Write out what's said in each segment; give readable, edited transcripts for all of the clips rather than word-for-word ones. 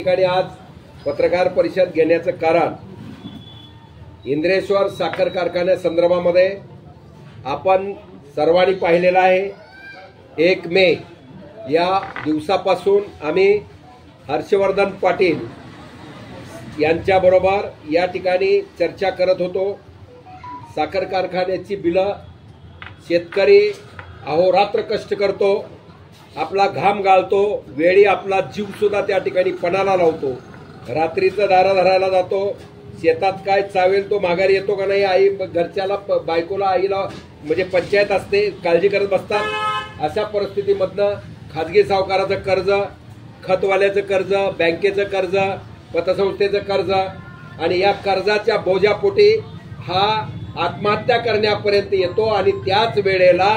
ठिकाणी आज पत्रकार परिषद घेण्याचं कारण इंद्रेश्वर साखर कारखान्या संदर्भामध्ये आपण सर्वांनी पाहिलेलं आहे। 1 मे या दिवसापासून आम्ही हर्षवर्धन पाटील यांच्याबरोबर या ठिकाणी चर्चा करत होतो। साखर कारखान्याची बिलं शेतकरी अहोरात्र कष्ट करतो, आपला घाम गाळतो, वेळी आपला जीव सुद्धा त्या ठिकाणी पणाला लावतो, रात्रीचं दारा धरायला जातो, शेतात काय चावेल तो माघारी येतो का नाही, आई घरच्याला बायकोला आईला म्हणजे पंचायत असते, काळजी करत बसतात। अशा परिस्थितीमधनं खाजगी सावकाराचं कर्ज, खतवाल्याचं कर्ज, बँकेचं कर्ज, पतसंस्थेचं कर्ज आणि या कर्जाच्या बोजापोटी हा आत्महत्या करण्यापर्यंत येतो। आणि त्याच वेळेला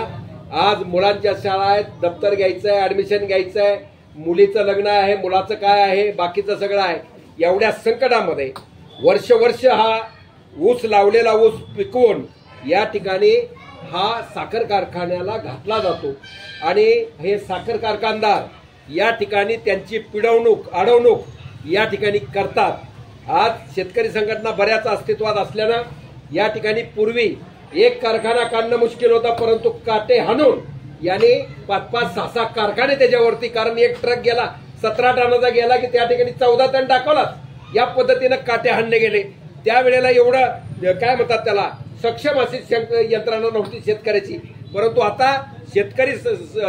आज मुलांच्या शाळा आहेत, दप्तर घ्यायचं आहे, ऍडमिशन घ्यायचं आहे, मुलीचं लग्न आहे, मुलाचं काय आहे, बाकीचं सगळं आहे। एवढ्या संकटामध्ये वर्ष हा ऊस लावलेला ऊस पिकवून या ठिकाणी हा साखर कारखान्याला घातला जातो आणि हे साखर कारखानदार या ठिकाणी त्यांची पिडवणूक अडवणूक या ठिकाणी करतात। आज शेतकरी संघटना बऱ्याच अस्तित्वात असल्यानं या ठिकाणी पूर्वी एक कारखाना काढणं मुश्किल होता, परंतु काटे हाणून याने 5-5, 6-6 कारखाने त्याच्यावरती, कारण एक ट्रक गेला 17 टनाचा गेला की त्या ठिकाणी 14 टन टाकवलाच। या पद्धतीनं काटे हाणले गेले। त्यावेळेला एवढं काय म्हणतात त्याला सक्षम अशी यंत्रणा नव्हती शेतकऱ्याची, परंतु आता शेतकरी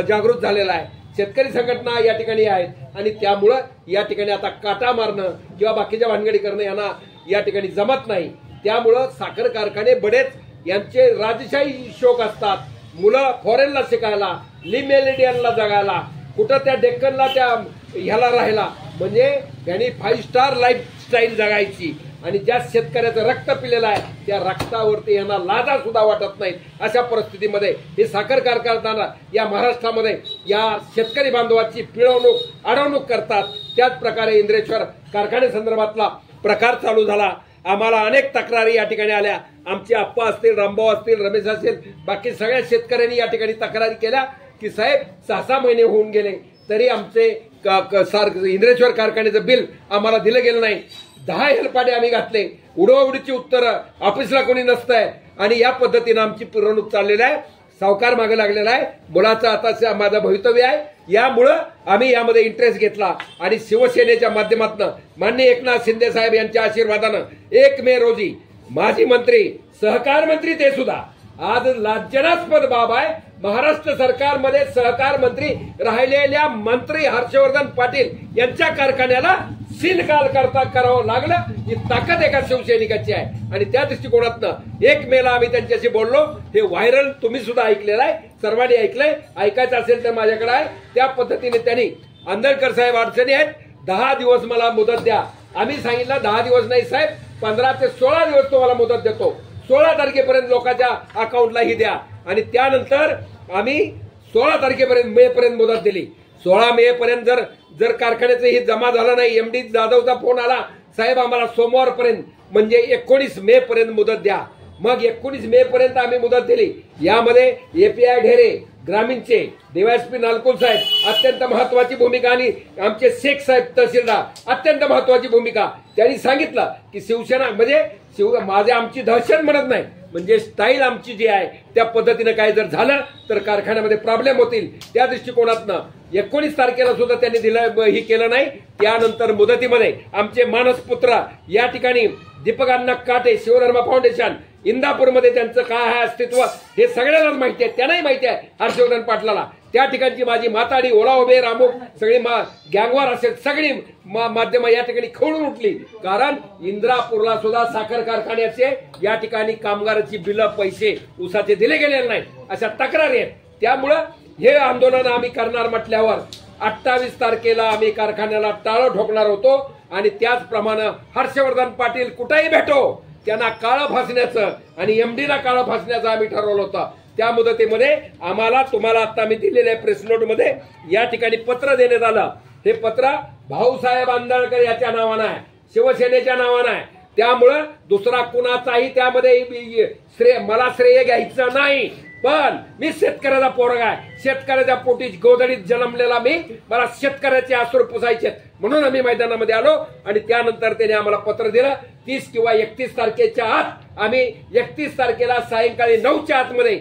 जागृत झालेला आहे, शेतकरी संघटना या ठिकाणी आहेत आणि त्यामुळं या ठिकाणी आता काटा मारणं किंवा बाकीच्या भानगडी करणं यांना या ठिकाणी जमत नाही। त्यामुळं साखर कारखाने बरेच यांचे राजशाही शौक असतात, मुलं फॉरेनला शिकायला, ली मेरिडियनला जगायला, कुठं त्या डेक्कनला त्या ह्याला राहायला, म्हणजे त्यांनी 5 स्टार लाईफस्टाईल जगायची आणि ज्या शेतकऱ्याचं रक्त पिलेलं आहे त्या रक्तावरती यांना लाजा सुद्धा वाटत नाहीत। अशा परिस्थितीमध्ये हे साखर कारखानदार या महाराष्ट्रामध्ये या शेतकरी बांधवाची पिळवणूक अडवणूक करतात। त्याच प्रकारे इंद्रेश्वर कारखाने संदर्भातला प्रकार चालू झाला। आम्हाला अनेक तक्रारी या ठिकाणी आल्या, आमचे आप्पा असतील, रामभाऊ असतील, रमेश असेल, बाकी सगळ्या शेतकऱ्यांनी या ठिकाणी तक्रारी केल्या की साहेब 6-6 महिने होऊन गेले तरी आमचे इंद्रेश्वर कारखान्याचं बिल आम्हाला दिलं गेलं नाही। 10 हेलपाटे आम्ही घातले, उडवाउडीची उत्तरं, ऑफिसला कोणी नसतंय आणि या पद्धतीनं आमची पिरवणूक चाललेली आहे। सावकार मागे लागलेला आहे, मुलाचं आता माझं भवितव्य आहे, यामुळं आम्ही यामध्ये इंटरेस्ट घेतला आणि शिवसेनेच्या माध्यमातून माननीय एकनाथ शिंदे साहेब यांच्या आशीर्वादानं 1 मे रोजी माजी मंत्री, सहकार मंत्री ते सुद्धा, आज लाज्जनास्पद बाब आहे, महाराष्ट्र सरकारमध्ये सहकार मंत्री राहिलेल्या मंत्री हर्षवर्धन पाटील यांच्या कारखान्याला सील करता करावं लागलं। ही ताकद एका शिवसैनिकाची आहे आणि त्या दृष्टिकोनातनं 1 मेला आम्ही त्यांच्याशी बोललो। हे व्हायरल तुम्ही सुद्धा ऐकलेलं आहे, सर्वांनी ऐकलंय, ऐकायचं असेल तर माझ्याकडे आहे। त्या पद्धतीने त्यांनी आंदळकर साहेब अडचणी आहेत, 10 दिवस मला मुदत द्या। आम्ही सांगितलं 10 दिवस नाही साहेब, 15 ते 16 दिवस तुम्हाला मुदत देतो, 16 तारखेपर्यंत लोकांच्या अकाउंटला ही द्या। आणि त्यानंतर आम्ही 16 तारखेपर्यंत मे पर्यंत मुदत दिली। 16 मे पर्यंत जर कारखान्याचं ही जमा झालं नाही, एमडी जाधवचा फोन आला, साहेब आम्हाला सोमवारपर्यंत म्हणजे 19 मे पर्यंत मुदत द्या। मग 19 मे पर्यंत आम्ही मुदत दिली। यामध्ये एपीआय ढेरे, ग्रामीणचे डीवायएसपी नालकुल साहेब अत्यंत महत्वाची भूमिका आणि आमचे शेख साहेब तहसीलदार अत्यंत महत्वाची भूमिका। त्यांनी सांगितलं की शिवसेना म्हणजे आमची दहशत म्हणत नाही, म्हणजे स्टाईल आमची जी आहे त्या पद्धतीनं काय जर झालं तर कारखान्यामध्ये प्रॉब्लेम होतील। त्या दृष्टिकोनातनं 19 तारखेला सुद्धा त्यांनी दिलं ही केलं नाही। त्यानंतर मुदतीमध्ये आमचे मानसपुत्र या ठिकाणी दीपक अण्णा काटे, शिवधर्म फाउंडेशन इंदापूरमध्ये त्यांचं काय आहे अस्तित्व हे सगळ्यांनाच माहिती आहे, त्यांनाही माहिती आहे हर्षवर्धन पाटलाला। त्या ठिकाणची माझी माताडी, ओला उभे, रामुक सगळी गँगवार असेल सगळी माध्यमं या ठिकाणी खवळून उठली, कारण इंद्रापूरला सुद्धा साखर कारखान्याचे या ठिकाणी कामगाराची बिलं, पैसे उसाचे दिले गेलेले नाही, अशा तक्रारी आहेत। त्यामुळं हे आंदोलन आम्ही करणार म्हटल्यावर 28 तारखेला आम्ही कारखान्याला टाळं ठोकणार होतो आणि त्याचप्रमाणे हर्षवर्धन पाटील कुठेही भेटो त्यांना काळं फासण्याचं आणि एमडीला काळं फासण्याचं आम्ही ठरवलं होतं। त्या मुदतीमध्ये आम्हाला तुम्हाला आता मी दिलेल्या प्रेस नोटमध्ये या ठिकाणी पत्र देण्यात आलं। हे पत्र भाऊसाहेब आंदळकर याच्या नावानं आहे, शिवसेनेच्या नावानं आहे। त्यामुळं दुसरा कुणाचाही त्यामध्ये मला श्रेय घ्यायचं नाही, पण मी शेतकऱ्याचा पोरगा आहे, शेतकऱ्याच्या पोटी गोधडीत जन्मलेला मी, मला शेतकऱ्याचे आसूर पुसायचे म्हणून आम्ही मैदानामध्ये आलो. आणि त्यानंतर त्याने आम्हाला पत्र दिलं 30 किंवा 31 तारखेच्या आत आम्ही 31 तारखेला सायंकाळी 9च्या आतमध्ये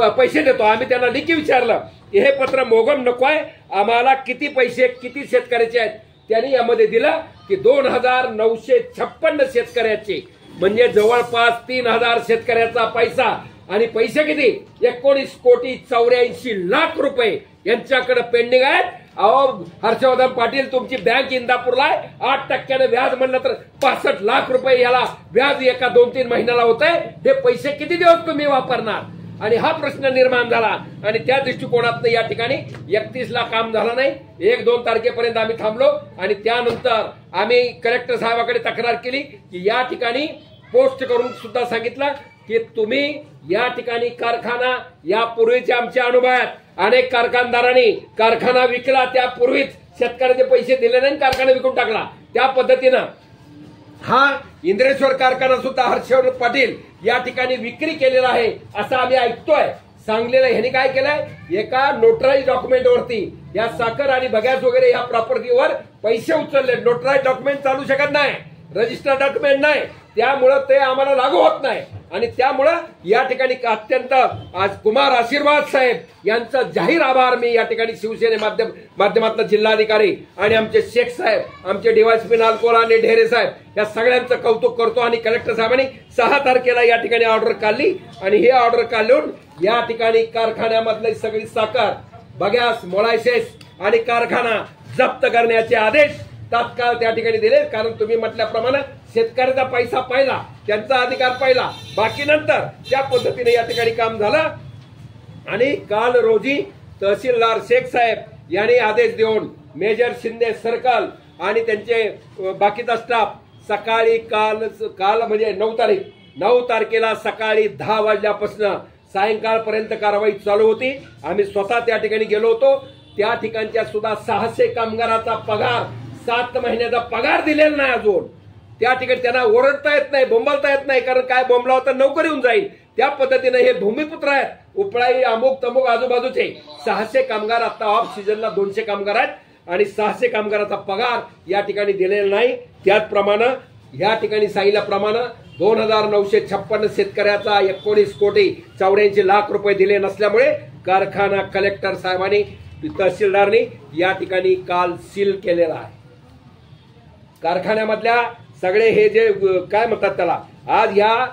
पैसे देतो. आम्ही त्यांना लेखी विचारलं की हे पत्र मोगम नको आहे, आम्हाला किती पैसे किती शेतकऱ्याचे आहेत. त्यांनी यामध्ये दिलं की 2956 शेतकऱ्याचे, म्हणजे जवळपास 3000 शेतकऱ्याचा पैसा. आणि पैसे किती? 19,84,00,00,000 रुपये यांच्याकडे पेंडिंग आहेत. अहो हर्षवर्धन पाटील, तुमची बँक इंदापूरला आहे, 8% व्याज म्हणलं तर 65 लाख रुपये याला व्याज एका 2-3 महिन्याला होत आहे. हे पैसे किती दिवस तुम्ही वापरणार? आणि हा प्रश्न निर्माण झाला. आणि त्या दृष्टिकोनातून या ठिकाणी 31ला काम झालं नाही, 1-2 तारखेपर्यंत आम्ही थांबलो. आणि त्यानंतर आम्ही कलेक्टर साहेबांकडे तक्रार केली की या ठिकाणी पोस्ट करून सुद्धा सांगितलं की तुम्ही या ठिकाणी कारखाना, यापूर्वीचे आमच्या अनुभवात अनेक कारखानदारांनी कारखाना विकला, त्यापूर्वीच शेतकऱ्याचे पैसे दिले नाही, कारखाना विकून टाकला. त्या पद्धतीनं हा इंद्रेश्वर कारखाना सुद्धा हर्षवर्धन पाटील या ठिकाणी विक्री केलेला आहे असं आम्ही ऐकतोय. सांगलीला ह्यांनी काय केलंय, एका नोटराईज डॉक्युमेंटवरती या साखर आणि बगॅस वगैरे या प्रॉपर्टीवर पैसे उचलले. नोटराईज डॉक्युमेंट चालू शकत नाही, रजिस्टर्ड डॉक्युमेंट नाही, त्यामुळं ते आम्हाला लागू होत नाही. आणि त्यामुळं या ठिकाणी अत्यंत आज कुमार आशीर्वाद साहेब यांचा जाहीर आभार मी या ठिकाणी शिवसेने माध्यमातून जिल्हाधिकारी आणि आमचे शेख साहेब, आमचे डीवायएसपी नालकोला आणि ढेरे साहेब या सगळ्यांचं कौतुक करतो. आणि कलेक्टर साहेबांनी 6 तारखेला या ठिकाणी ऑर्डर काढली. आणि हे ऑर्डर काढून या ठिकाणी कारखान्यामधली सगळी साखर, बगॅस, मोलायसेस आणि कारखाना जप्त करण्याचे आदेश तात्काळ त्या ठिकाणी दिले. कारण तुम्ही म्हटल्याप्रमाणे शेतकऱ्याचा पैसा पहिला, त्यांचा अधिकार पहिला, बाकी नंतर. त्या पद्धतीने या ठिकाणी काम झालं. आणि काल रोजी तहसीलदार शेख साहेब यांनी आदेश देऊन मेजर शिंदे सर्कल आणि त्यांचे बाकीचा स्टाफ सकाळी काल म्हणजे 9 तारखेला सकाळी 10 वाजल्यापासून सायंकाळपर्यंत कारवाई चालू होती. आम्ही स्वतः त्या ठिकाणी गेलो होतो. त्या ठिकाणच्या सुद्धा 600 कामगाराचा पगार, 7 महिन्याचा पगार दिलेला नाही अजून. त्या ठिकाणी त्यांना ओरडता येत नाही, बोंबालता येत नाही, कारण काय बोंबलाव तर नोकरी होऊन जाईल. त्या पद्धतीने हे भूमिपुत्र आहेत, उपळाई, अमुक तमुक आजूबाजूचे 600 कामगार. आता ऑफ सीझनला 200 कामगार आहेत आणि 600 कामगाराचा पगार या ठिकाणी दिलेला नाही. त्याचप्रमाणे या ठिकाणी सांगितल्याप्रमाणे 2956 शेतकऱ्याचा 19,84,00,00,000 रुपये दिले नसल्यामुळे कारखाना कलेक्टर साहेबांनी, तहसीलदारनी या ठिकाणी काल सील केलेला आहे. कारखान्यामधल्या सगळे हे जे काय म्हणतात त्याला, आज ह्या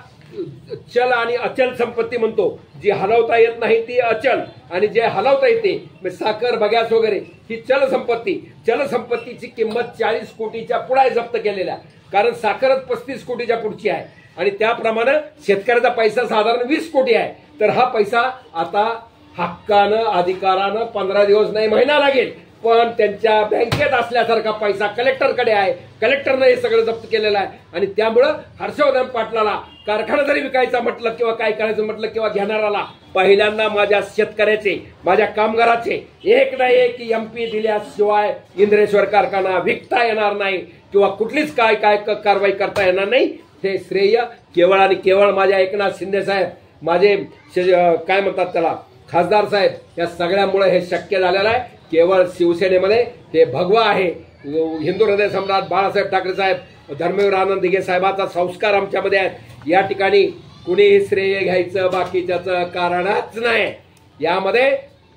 चल आणि अचल संपत्ती म्हणतो, जी हलवता येत नाही ती अचल, आणि जे हलवता येते साखर, बगॅस वगैरे ही चल संपत्ती. चल संपत्तीची किंमत 40 कोटीच्या पुढे जप्त केलेल्या, कारण साखरच 35 कोटीच्या पुढची आहे. आणि त्याप्रमाणे शेतकऱ्याचा पैसा साधारण 20 कोटी आहे. तर हा पैसा आता हक्कानं, अधिकारानं 15 दिवस नाही, महिना लागेल, पण त्यांच्या बँकेत असल्यासारखा पैसा कलेक्टरकडे आहे. कलेक्टरनं हे सगळं जप्त केलेलं आहे. आणि त्यामुळं हर्षवर्धन पाटलाला कारखाना जरी विकायचा म्हटलं किंवा काय करायचं म्हटलं किंवा घेणाराला पहिल्यांदा माझ्या शेतकऱ्याचे, माझ्या कामगाराचे एक ना एक MP दिल्याशिवाय इंद्रेश्वर कारखाना विकता येणार नाही किंवा कुठलीच काय कारवाई करता येणार नाही. हे श्रेय केवळ आणि केवळ माझ्या एकनाथ शिंदे साहेब, माझे काय म्हणतात त्याला खासदार साहेब, या सगळ्यामुळे हे शक्य झालेलं आहे. केवळ शिवसेनेमध्ये ते भगवा आहे. हिंदू हृदय सम्राट बाळासाहेब ठाकरे साहेब, धर्मवीर आनंद दिघे साहेबांचा संस्कार आमच्यामध्ये आहे. या ठिकाणी कुणीही श्रेय घ्यायचं बाकीच्याचं कारणच नाही. यामध्ये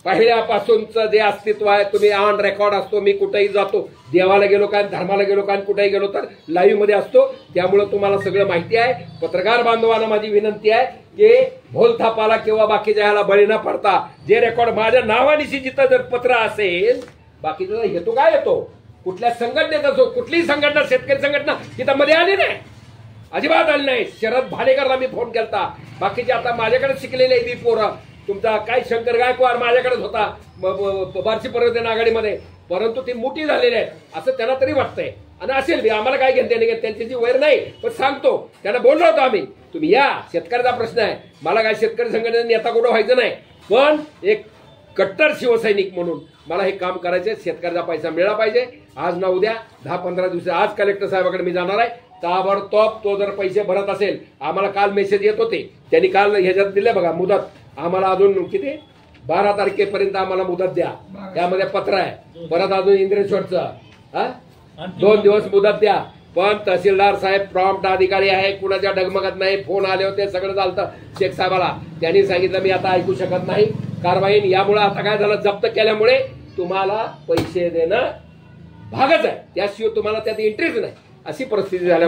पहिल्यापासूनचं जे अस्तित्व आहे, तुम्ही ऑन रेकॉर्ड असतो, मी कुठेही जातो, देवाला गेलो काय, धर्माला गेलो काय, कुठेही गेलो तर लाईव्ह मध्ये असतो. त्यामुळे तुम्हाला सगळं माहिती आहे. पत्रकार बांधवांना माझी विनंती आहे की भोलथापाला किंवा बाकीच्या ह्याला बळी न पडता जे रेकॉर्ड माझ्या नावानिशी जिथं जर पत्र असेल, बाकीचा हेतू काय येतो, कुठल्या संघटनेचा असो, कुठलीही संघटना, शेतकरी संघटना तिथं मध्ये आली नाही, अजिबात आली नाही. शरद भालेकरला मी फोन केलता, बाकीचे आता माझ्याकडे शिकलेले आहे पोरं. तुमचा काय शंकर गायकवाड माझ्याकडेच होता बार्शी पर्यटन आघाडीमध्ये, परंतु ती मोठी झालेली आहे असं त्यांना तरी वाटतंय. आणि असेल बी, आम्हाला काय घेणं नाही, त्यांची जी वैर नाही, पण सांगतो त्यांना बोललो होतो आम्ही, तुम्ही या, शेतकऱ्याचा प्रश्न आहे. मला काय शेतकरी संघटनेने नेता कुठं व्हायचं नाही, पण एक कट्टर शिवसैनिक म्हणून मला हे काम करायचं. शेतकऱ्याचा पैसा मिळाला पाहिजे. आज ना उद्या 10-15 दिवस आज कलेक्टर साहेबांकडे मी जाणार आहे. ताबडतोब तो जर पैसे भरत असेल, आम्हाला काल मेसेज येत होते, त्यांनी काल ह्याच्यात दिले बघा मुदत, आम्हाला अजून किती 12 तारखेपर्यंत आम्हाला मुदत द्या, त्यामध्ये पत्र आहे. परत अजून इंद्रेश्वरचं 2 दिवस मुदत द्या. पण तहसीलदार साहेब प्रॉम्प्ट अधिकारी आहे, कुणाच्या डगमगत नाही. फोन आले होते, सगळं चालतं शेख साहेबाला. त्यांनी सांगितलं मी आता ऐकू शकत नाही कारवाई. यामुळे आता काय झालं, जप्त केल्यामुळे तुम्हाला पैसे देणं भागच आहे, त्याशिवाय तुम्हाला त्यात इंटरेस्ट नाही, अशी परिस्थिती झाल्यामुळे